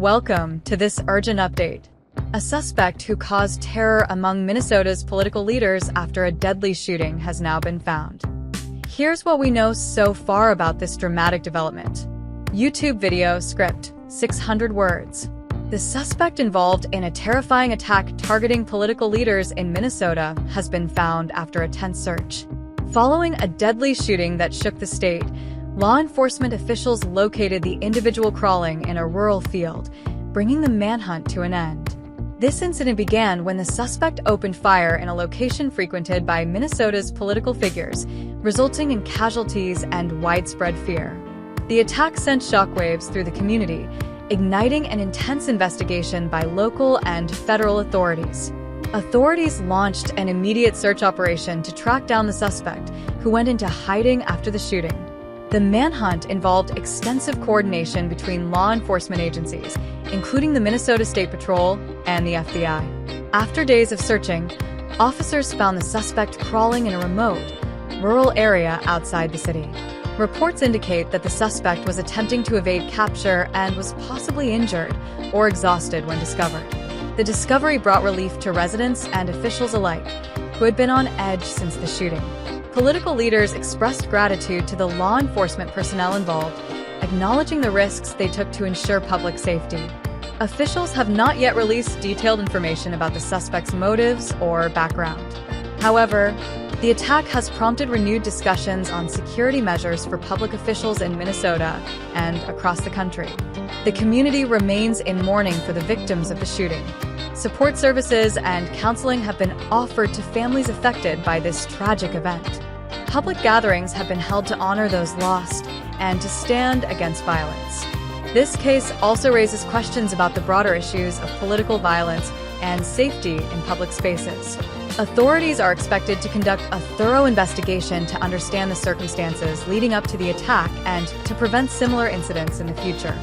Welcome to this urgent update. A suspect who caused terror among Minnesota's political leaders after a deadly shooting has now been found. Here's what we know so far about this dramatic development. YouTube video script, 600 words. The suspect involved in a terrifying attack targeting political leaders in Minnesota has been found after a tense search. Following a deadly shooting that shook the state, law enforcement officials located the individual crawling in a rural field, bringing the manhunt to an end. This incident began when the suspect opened fire in a location frequented by Minnesota's political figures, resulting in casualties and widespread fear. The attack sent shockwaves through the community, igniting an intense investigation by local and federal authorities. Authorities launched an immediate search operation to track down the suspect, who went into hiding after the shooting. The manhunt involved extensive coordination between law enforcement agencies, including the Minnesota State Patrol and the FBI. After days of searching, officers found the suspect crawling in a remote, rural area outside the city. Reports indicate that the suspect was attempting to evade capture and was possibly injured or exhausted when discovered. The discovery brought relief to residents and officials alike, who had been on edge since the shooting. Political leaders expressed gratitude to the law enforcement personnel involved, acknowledging the risks they took to ensure public safety. Officials have not yet released detailed information about the suspect's motives or background. However, the attack has prompted renewed discussions on security measures for public officials in Minnesota and across the country. The community remains in mourning for the victims of the shooting. Support services and counseling have been offered to families affected by this tragic event. Public gatherings have been held to honor those lost and to stand against violence. This case also raises questions about the broader issues of political violence and safety in public spaces. Authorities are expected to conduct a thorough investigation to understand the circumstances leading up to the attack and to prevent similar incidents in the future.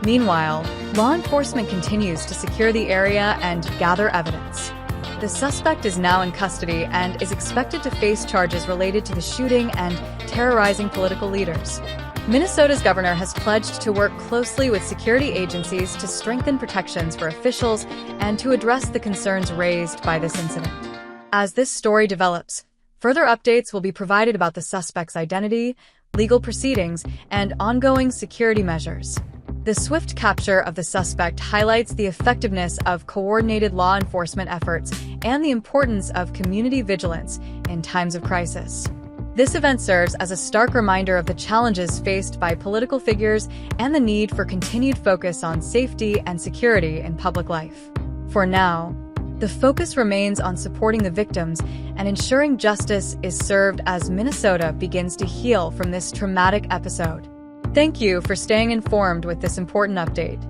Meanwhile, law enforcement continues to secure the area and gather evidence. The suspect is now in custody and is expected to face charges related to the shooting and terrorizing political leaders. Minnesota's governor has pledged to work closely with security agencies to strengthen protections for officials and to address the concerns raised by this incident. As this story develops, further updates will be provided about the suspect's identity, legal proceedings, and ongoing security measures. The swift capture of the suspect highlights the effectiveness of coordinated law enforcement efforts and the importance of community vigilance in times of crisis. This event serves as a stark reminder of the challenges faced by political figures and the need for continued focus on safety and security in public life. For now, the focus remains on supporting the victims and ensuring justice is served as Minnesota begins to heal from this traumatic episode. Thank you for staying informed with this important update.